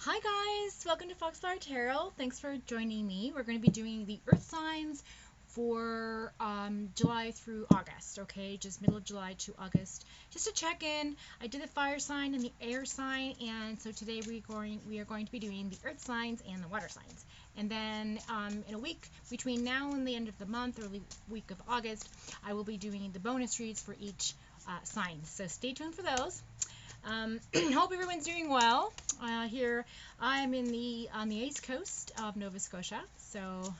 Hi guys, welcome to Foxflower Tarot. Thanks for joining me. We're going to be doing the Earth signs for July through August, okay? Just middle of July to August. Just to check in, I did the fire sign and the air sign, and so today we are going to be doing the Earth signs and the water signs. And then in a week between now and the end of the month, early week of August, I will be doing the bonus reads for each sign. So stay tuned for those. Hope everyone's doing well. Here I'm on the east coast of Nova Scotia, so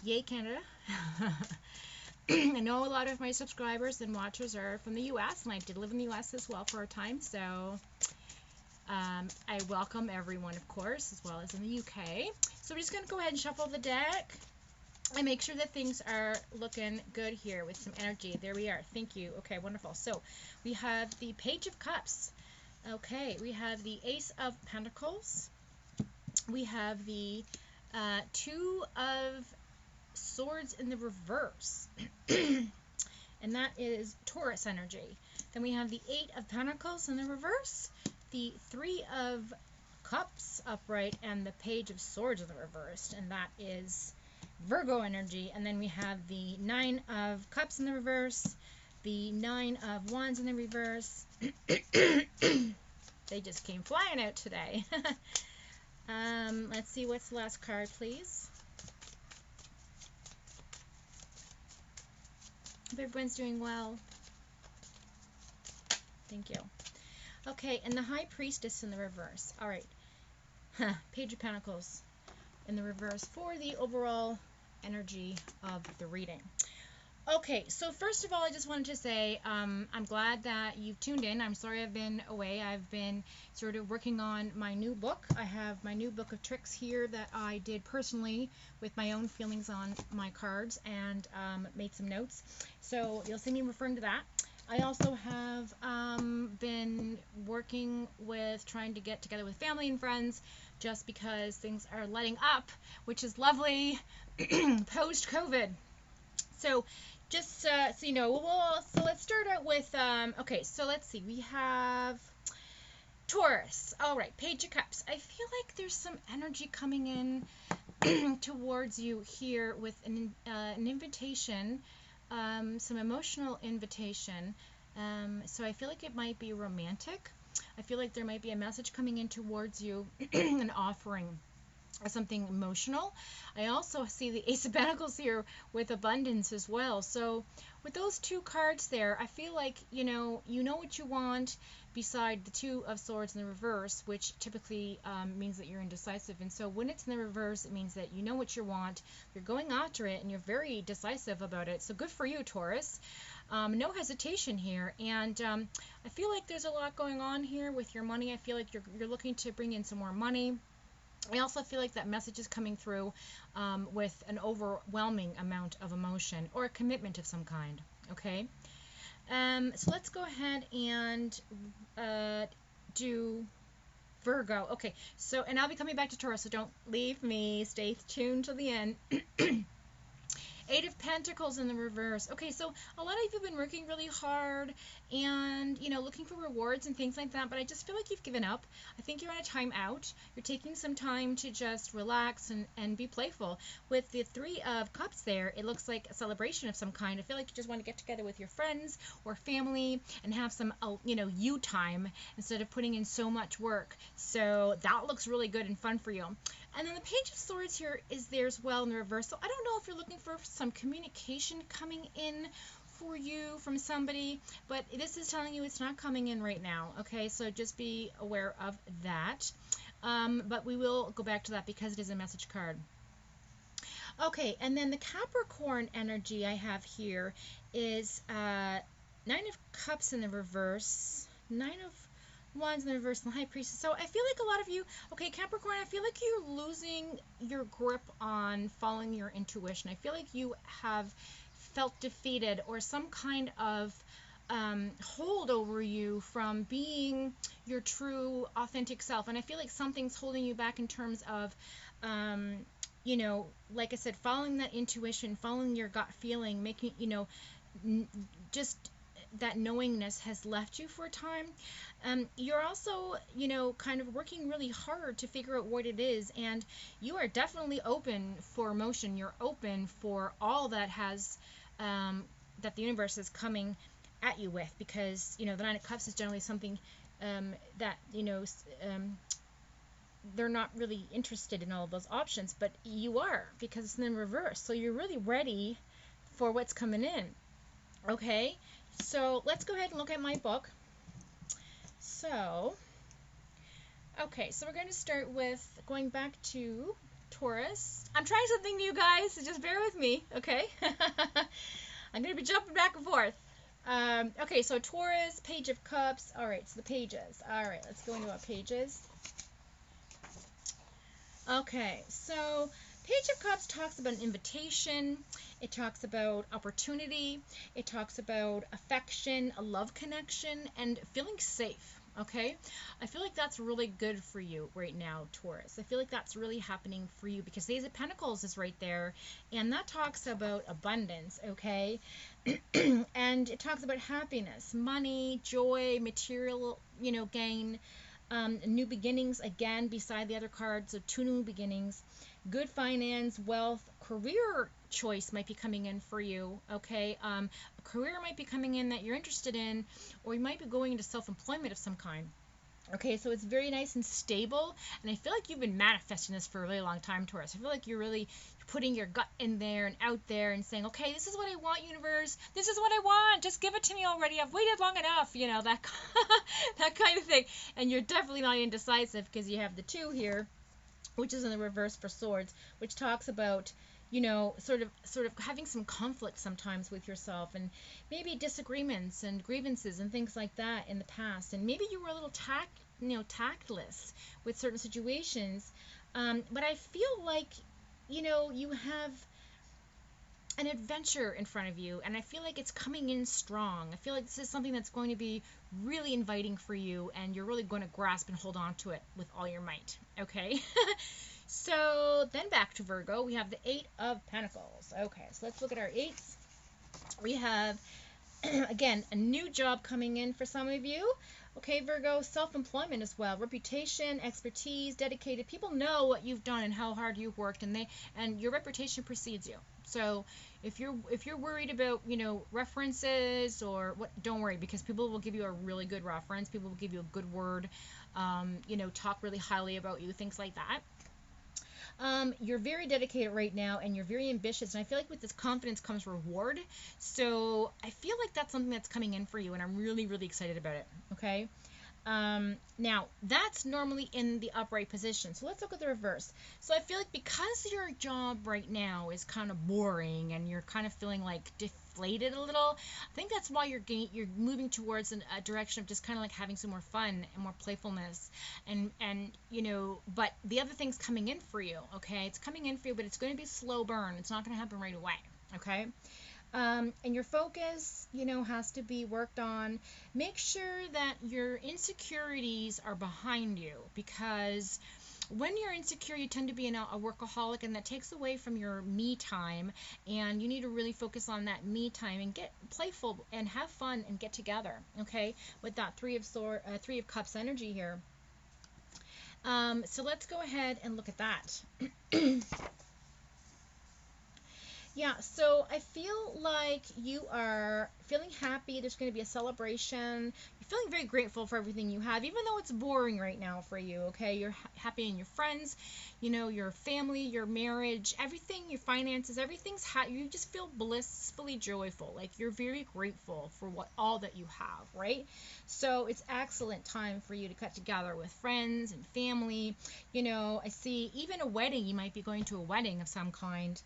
yay Canada. I know a lot of my subscribers and watchers are from the U.S. and I did live in the U.S. as well for a time, so I welcome everyone, of course, as well as in the U.K. So we're just going to go ahead and shuffle the deck and make sure that things are looking good here with some energy. There we are. Thank you. Okay, wonderful. So we have the Page of Cups. Okay, we have the Ace of Pentacles. We have the Two of Swords in the reverse. And that is Taurus energy. Then we have the Eight of Pentacles in the reverse, the Three of Cups upright, and the Page of Swords in the reverse. And that is Virgo energy. And then we have the Nine of Cups in the reverse, the Nine of Wands in the reverse. They just came flying out today. Let's see, what's the last card, please? Hope everyone's doing well. Thank you. Okay, and the High Priestess in the reverse. All right. Page of Pentacles in the reverse for the overall energy of the reading. Okay, so first of all, I just wanted to say I'm glad that you've tuned in. I'm sorry I've been away. I've been sort of working on my new book. I have my new book of tricks here that I did personally with my own feelings on my cards and made some notes. So you'll see me referring to that. I also have been working with trying to get together with family and friends just because things are letting up, which is lovely post-COVID. So just so you know, so let's start out with, okay, so let's see, we have Taurus. All right, Page of Cups. I feel like there's some energy coming in towards you here with an invitation, some emotional invitation. So I feel like it might be romantic. I feel like there might be a message coming in towards you, an offering or something emotional. I also see the Ace of Pentacles here with abundance as well. So with those two cards there, I feel like you know what you want beside the Two of Swords in the reverse, which typically means that you're indecisive. And so when it's in the reverse, it means that you know what you want, you're going after it, and you're very decisive about it. So good for you, Taurus. No hesitation here. And I feel like there's a lot going on here with your money. I feel like you're looking to bring in some more money. I also feel like that message is coming through with an overwhelming amount of emotion or a commitment of some kind, okay? So let's go ahead and do Virgo. Okay, so, and I'll be coming back to Taurus, so don't leave me. Stay tuned till the end. Eight of Pentacles in the reverse. Okay, so a lot of you have been working really hard and, you know, looking for rewards and things like that, but I just feel like you've given up. I think you're on a time out. You're taking some time to just relax and be playful. With the Three of Cups there, it looks like a celebration of some kind. I feel like you just want to get together with your friends or family and have some, you know, you time instead of putting in so much work. So that looks really good and fun for you. And then the Page of Swords here is there as well in the reverse. So I don't know if you're looking for some communication coming in for you from somebody, but this is telling you it's not coming in right now, okay? So just be aware of that. But we will go back to that because it is a message card. Okay, and then the Capricorn energy I have here is Nine of Cups in the reverse, Nine of Wands in the reverse, and the High Priestess. So I feel like a lot of you, okay, Capricorn, I feel like you're losing your grip on following your intuition. I feel like you have felt defeated or some kind of hold over you from being your true, authentic self. And I feel like something's holding you back in terms of, you know, like I said, following that intuition, following your gut feeling, making, you know, just that knowingness has left you for a time. You're also, kind of working really hard to figure out what it is, and you are definitely open for emotion. You're open for all that has, that the universe is coming at you with, because, the Nine of Cups is generally something that, they're not really interested in all of those options, but you are, because it's in reverse. So you're really ready for what's coming in. Okay, so let's go ahead and look at my book. So, okay, so we're going to start with going back to Taurus. I'm trying something new, guys, so just bear with me, okay? I'm going to be jumping back and forth. Okay, so Taurus, Page of Cups. All right, so the pages. All right, let's go into our pages. Okay, so Page of Cups talks about an invitation. It talks about opportunity. It talks about affection, a love connection, and feeling safe. Okay, I feel like that's really good for you right now, Taurus. I feel like that's really happening for you, because the Ace of Pentacles is right there, and that talks about abundance. Okay, and it talks about happiness, money, joy, material, gain. New beginnings, again, beside the other cards, so 2 new beginnings, good finance, wealth, career choice might be coming in for you, okay? A career might be coming in that you're interested in, or you might be going into self-employment of some kind. Okay, so it's very nice and stable, and I feel like you've been manifesting this for a really long time, Taurus. I feel like you're really putting your gut in there and out there and saying, okay, this is what I want, universe. This is what I want. Just give it to me already. I've waited long enough, that that kind of thing. And you're definitely not indecisive, because you have the 2 here, which is in the reverse for swords, which talks about, sort of having some conflict sometimes with yourself, and maybe disagreements and grievances and things like that in the past, and maybe you were a little tactless with certain situations, but I feel like, you have an adventure in front of you, and I feel like it's coming in strong. I feel like this is something that's going to be really inviting for you, and you're really going to grasp and hold on to it with all your might. Okay. So then back to Virgo, we have the 8 of Pentacles. Okay, so let's look at our 8s. We have, again, a new job coming in for some of you. Okay, Virgo, self-employment as well, reputation, expertise, dedicated. People know what you've done and how hard you've worked, and your reputation precedes you. So if you're worried about, references or what, don't worry, because people will give you a really good reference. People will give you a good word, talk really highly about you, things like that. You're very dedicated right now, and you're very ambitious, and I feel like with this confidence comes reward. So I feel like that's something that's coming in for you, and I'm really, really excited about it. Okay. Now that's normally in the upright position. So let's look at the reverse. So I feel like because your job right now is kind of boring and you're kind of feeling like deflated a little, I think that's why you're moving towards a direction of just kind of like having some more fun and more playfulness, and but the other thing's coming in for you. Okay, it's coming in for you, but it's going to be a slow burn. It's not going to happen right away. Okay. And your focus, has to be worked on. Make sure that your insecurities are behind you, because when you're insecure, you tend to be a workaholic, and that takes away from your me time, and you need to really focus on that me time and get playful and have fun and get together, okay, with that 3 of Cups energy here. So let's go ahead and look at that. Yeah, so I feel like you are feeling happy. There's going to be a celebration. You're feeling very grateful for everything you have, even though it's boring right now for you, okay? You're happy in your friends, your family, your marriage, everything, your finances, everything's you just feel blissfully joyful. Like you're very grateful for all that you have, right? So it's excellent time for you to get together with friends and family. I see even a wedding. You might be going to a wedding of some kind.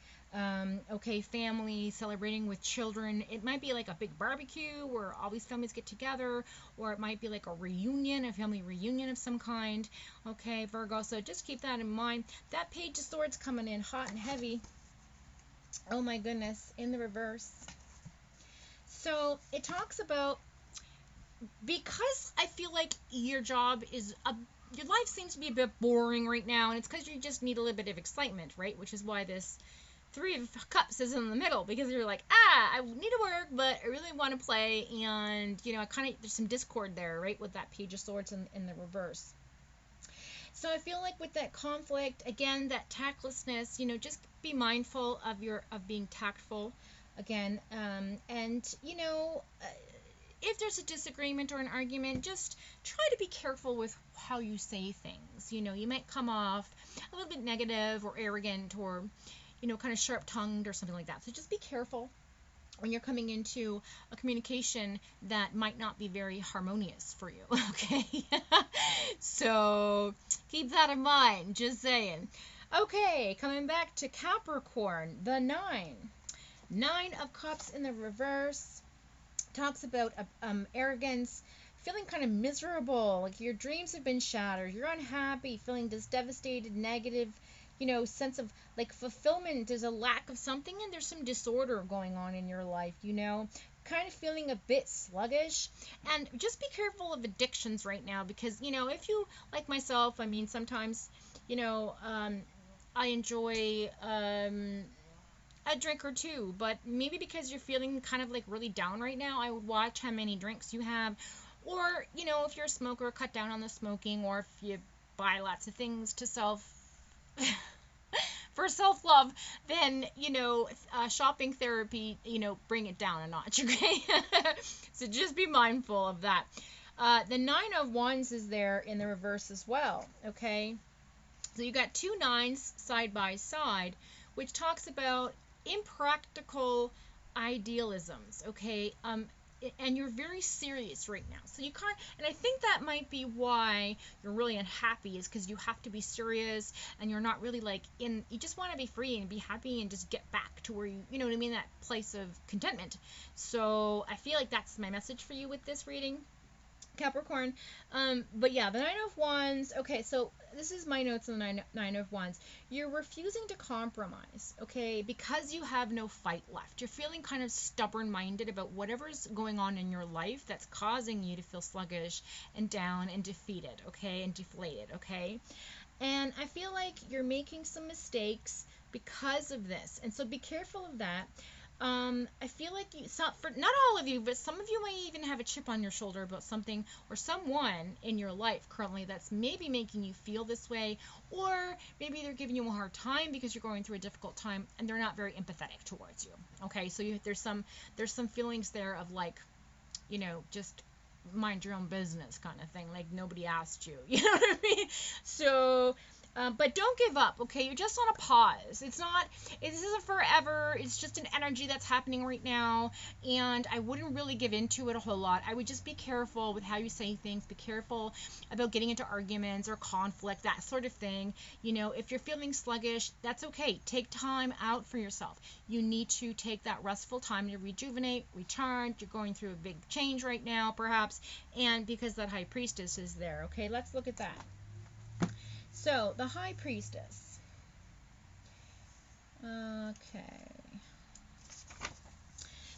Okay, family, celebrating with children. It might be like a big barbecue where all these families get together, or it might be like a family reunion of some kind. Okay, Virgo, so just keep that in mind. That Page of Swords coming in hot and heavy. Oh my goodness, in the reverse. So it talks about, because I feel like your job your life seems to be a bit boring right now, and it's because you just need a little bit of excitement, right? Which is why this Three of Cups is in the middle because you're like, I need to work, but I really want to play, and I kind of, there's some discord there, right, with that Page of Swords in the reverse. So I feel like with that conflict, again, that tactlessness, just be mindful of being tactful, again, and if there's a disagreement or an argument, just try to be careful with how you say things. You might come off a little bit negative or arrogant or, kind of sharp-tongued or something like that. So just be careful when you're coming into a communication that might not be very harmonious for you, okay? So keep that in mind, just saying. Okay, coming back to Capricorn, the 9. 9 of Cups in the reverse talks about arrogance, feeling kind of miserable, like your dreams have been shattered, you're unhappy, feeling this devastated, negative, sense of like fulfillment. There's a lack of something, and there's some disorder going on in your life, kind of feeling a bit sluggish. And just be careful of addictions right now, because if you, like myself, I mean, sometimes I enjoy a drink or two, but maybe because you're feeling kind of like really down right now, I would watch how many drinks you have. Or if you're a smoker, cut down on the smoking. Or if you buy lots of things to for self-love, then shopping therapy, bring it down a notch, okay? So just be mindful of that. The 9 of Wands is there in the reverse as well, okay? So you got 2 9s side by side, which talks about impractical idealisms, okay? And you're very serious right now. So you can't, and I think that might be why you're really unhappy, is because you have to be serious, and you're not really you just want to be free and be happy and just get back to where you know what I mean, that place of contentment. So I feel like that's my message for you with this reading, Capricorn. But yeah, the 9 of Wands. Okay, so this is my notes on the nine of Wands. You're refusing to compromise, okay, because you have no fight left. You're feeling kind of stubborn-minded about whatever's going on in your life that's causing you to feel sluggish and down and defeated, okay, and deflated, okay. And I feel like you're making some mistakes because of this, and so be careful of that. I feel like for not all of you, but some of you might even have a chip on your shoulder about something or someone in your life currently that's maybe making you feel this way, or maybe they're giving you a hard time because you're going through a difficult time and they're not very empathetic towards you. Okay, so there's some feelings there of just mind your own business kind of thing, like nobody asked you. You know what I mean? So. But don't give up, okay? You're just on a pause. This isn't forever. It's just an energy that's happening right now, and I wouldn't really give into it a whole lot. I would just be careful with how you say things. Be careful about getting into arguments or conflict, that sort of thing. If you're feeling sluggish, that's okay. Take time out for yourself. You need to take that restful time to rejuvenate, recharge. You're going through a big change right now, perhaps, and because that High Priestess is there, okay? Let's look at that. So, the High Priestess. Okay.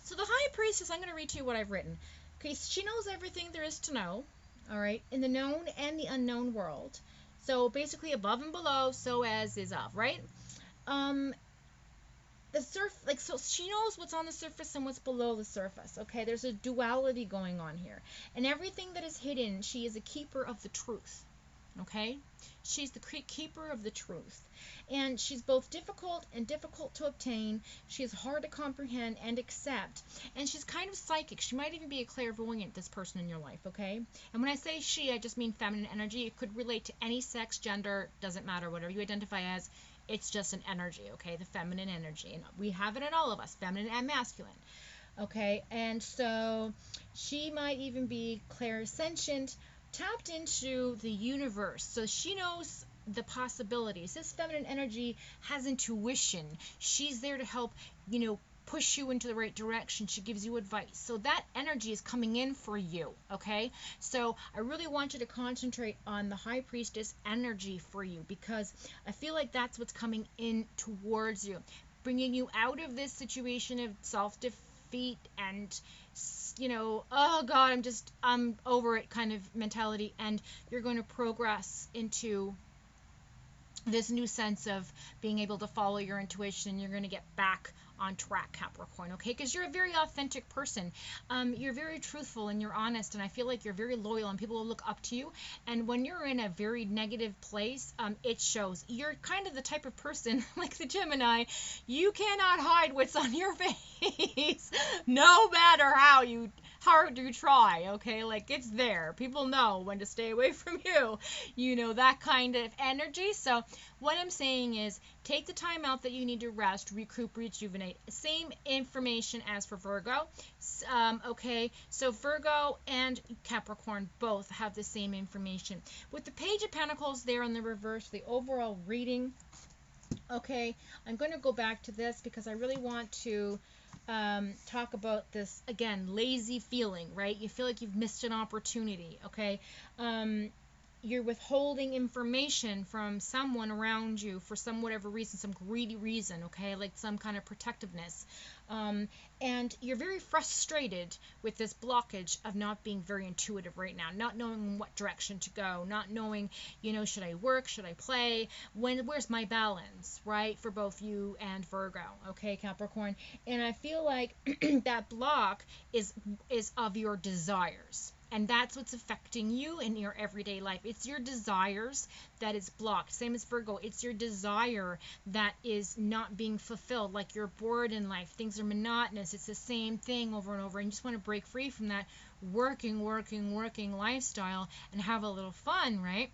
So, the High Priestess, I'm going to read to you what I've written. Okay, she knows everything there is to know, all right, in the known and the unknown world. So, basically, above and below, so as is of, right? So she knows what's on the surface and what's below the surface, okay? There's a duality going on here. And everything that is hidden, she is a keeper of the truth. Okay, she's the keeper of the truth, and she's both difficult and difficult to obtain. She is hard to comprehend and accept, and she's kind of psychic. She might even be a clairvoyant, this person in your life, okay? And when I say she, I just mean feminine energy. It could relate to any sex, gender, doesn't matter, whatever you identify as. It's just an energy, okay? The feminine energy, and we have it in all of us, feminine and masculine. Okay, and so she might even be clairsentient, tapped into the universe, so she knows the possibilities. This feminine energy has intuition. She's there to help, push you into the right direction. She gives you advice. So that energy is coming in for you, okay? So I really want you to concentrate on the High Priestess energy for you, because I feel like that's what's coming in towards you, bringing you out of this situation of self-defeat and oh God, I'm over it kind of mentality, and you're going to progress into this new sense of being able to follow your intuition. You're going to get back on track, Capricorn, okay? Because you're a very authentic person. You're very truthful and you're honest, and I feel like you're very loyal and people will look up to you. And when you're in a very negative place, it shows. You're kind of the type of person, like the Gemini, you cannot hide what's on your face, no matter how hard you try, okay? Like, it's there. People know when to stay away from you. You know, that kind of energy. So what I'm saying is, take the time out that you need to rest, recoup, rejuvenate. Same information as for Virgo. Okay, so Virgo and Capricorn both have the same information. With the Page of Pentacles there in the reverse, the overall reading, okay, I'm going to go back to this because I really want to talk about this, again, lazy feeling, right? You feel like you've missed an opportunity, okay? You're withholding information from someone around you for some whatever reason, some greedy reason, okay, like some kind of protectiveness. And you're very frustrated with this blockage of not being very intuitive right now, not knowing what direction to go, not knowing, you know, should I work, should I play, where's my balance, right, for both you and Virgo, okay, Capricorn. And I feel like that block is of your desires. And that's what's affecting you in your everyday life. It's your desires that is blocked. Same as Virgo. It's your desire that is not being fulfilled. Like, you're bored in life. Things are monotonous. It's the same thing over and over. And you just want to break free from that working lifestyle and have a little fun, right?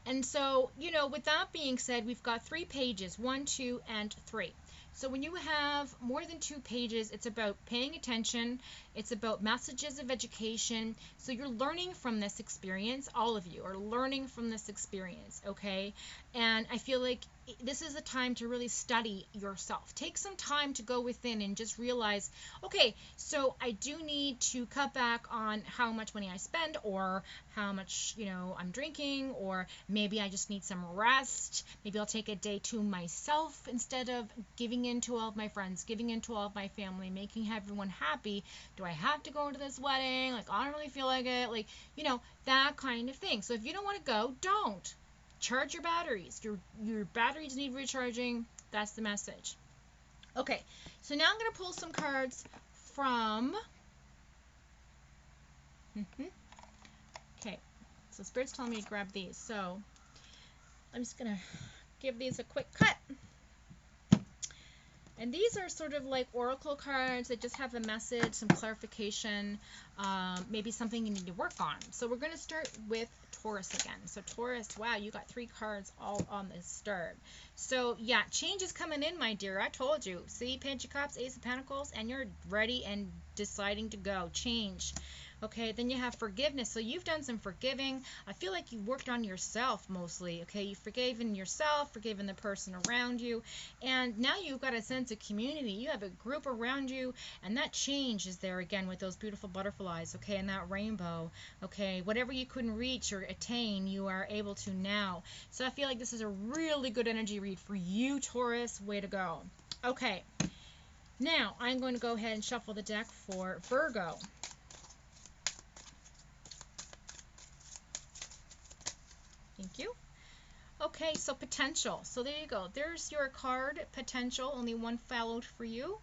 And so, you know, with that being said, we've got 3 pages, 1, 2, and 3. So when you have more than 2 pages, it's about paying attention. It's about messages of education. So you're learning from this experience. All of you are learning from this experience, okay? And I feel like this is a time to really study yourself. Take some time to go within and just realize, okay, so I do need to cut back on how much money I spend, or how much, you know, I'm drinking, or maybe I just need some rest. Maybe I'll take a day to myself instead of giving in to all of my friends, giving in to all of my family, making everyone happy. Do I have to go to this wedding? Like, I don't really feel like it. Like, you know, that kind of thing. So if you don't want to go, don't. Charge your batteries. Your batteries need recharging. That's the message. Okay, so now I'm going to pull some cards from... Okay, so Spirit's telling me to grab these. So I'm just going to give these a quick cut. And these are sort of like oracle cards that just have a message, some clarification, maybe something you need to work on. So we're going to start with Taurus again. So Taurus, wow, you got 3 cards all on the start. So yeah, change is coming in, my dear. I told you. See, Page of Cups, Ace of Pentacles, and you're ready and deciding to go. Change. Okay, then you have forgiveness. So you've done some forgiving. I feel like you worked on yourself mostly. Okay, you've forgiven yourself, forgiven the person around you, and now you've got a sense of community. You have a group around you, and that change is there again with those beautiful butterflies, okay, and that rainbow. Okay, whatever you couldn't reach or attain, you are able to now. So I feel like this is a really good energy read for you, Taurus. Way to go. Okay, now I'm going to go ahead and shuffle the deck for Virgo. Thank you. Okay, so potential. So there you go. There's your card, potential. Only one followed for you.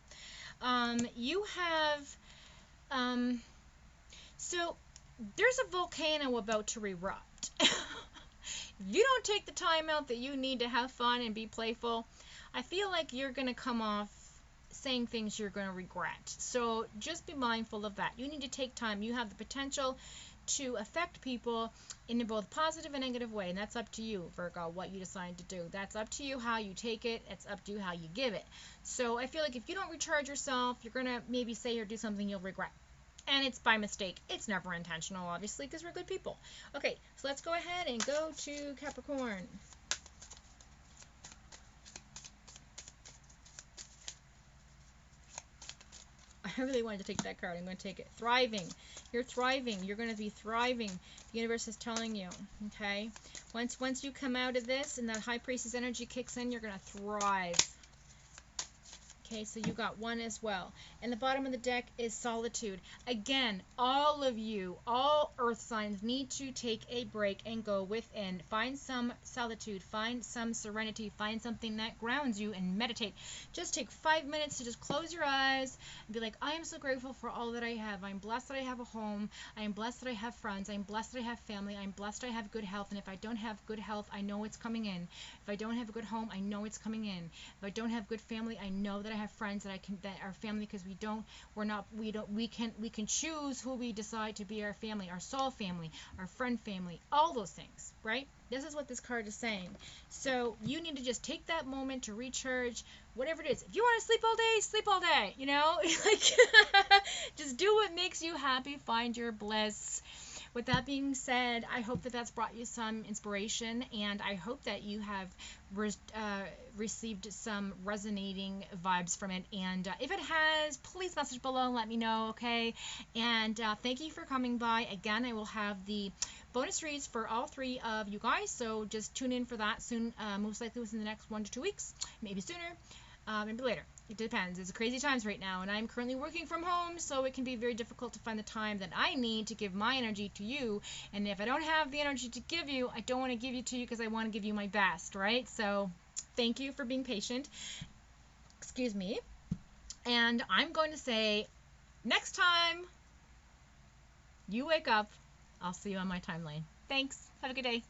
You have, so there's a volcano about to erupt. If you don't take the time out that you need to have fun and be playful, I feel like you're going to come off saying things you're going to regret. So just be mindful of that. You need to take time. You have the potential to affect people in a both positive and negative way, and that's up to you, Virgo, what you decide to do. That's up to you how you take it. It's up to you how you give it. So I feel like if you don't recharge yourself, you're going to maybe say or do something you'll regret. And it's by mistake. It's never intentional, obviously, because we're good people. Okay, so let's go ahead and go to Capricorn. I really wanted to take that card. I'm going to take it. Thriving. You're thriving. You're going to be thriving. The universe is telling you, okay? Once you come out of this and that High Priestess energy kicks in, you're going to thrive. Okay, so you got 1 as well. And the bottom of the deck is solitude. Again, all of you, all earth signs need to take a break and go within. Find some solitude, find some serenity, find something that grounds you and meditate. Just take 5 minutes to just close your eyes and be like, I am so grateful for all that I have. I'm blessed that I have a home. I am blessed that I have friends. I'm blessed that I have family. I'm blessed I have good health. And if I don't have good health, I know it's coming in. If I don't have a good home, I know it's coming in. If I don't have good family, I know that I have friends that are family, because we can choose who we decide to be our family, our soul family, our friend family, all those things, right? This is what this card is saying. So you need to just take that moment to recharge, whatever it is. If you want to sleep all day, you know, like just do what makes you happy, find your bliss. With that being said, I hope that that's brought you some inspiration, and I hope that you have received some resonating vibes from it. And if it has, please message below and let me know, okay? And thank you for coming by. Again, I will have the bonus reads for all 3 of you guys, so just tune in for that soon, most likely within the next 1 to 2 weeks, maybe sooner, maybe later. It depends. It's crazy times right now, and I'm currently working from home, so it can be very difficult to find the time that I need to give my energy to you. And if I don't have the energy to give you, I don't want to give you to you, because I want to give you my best, right? So thank you for being patient. Excuse me. And I'm going to say, next time you wake up, I'll see you on my timeline. Thanks. Have a good day.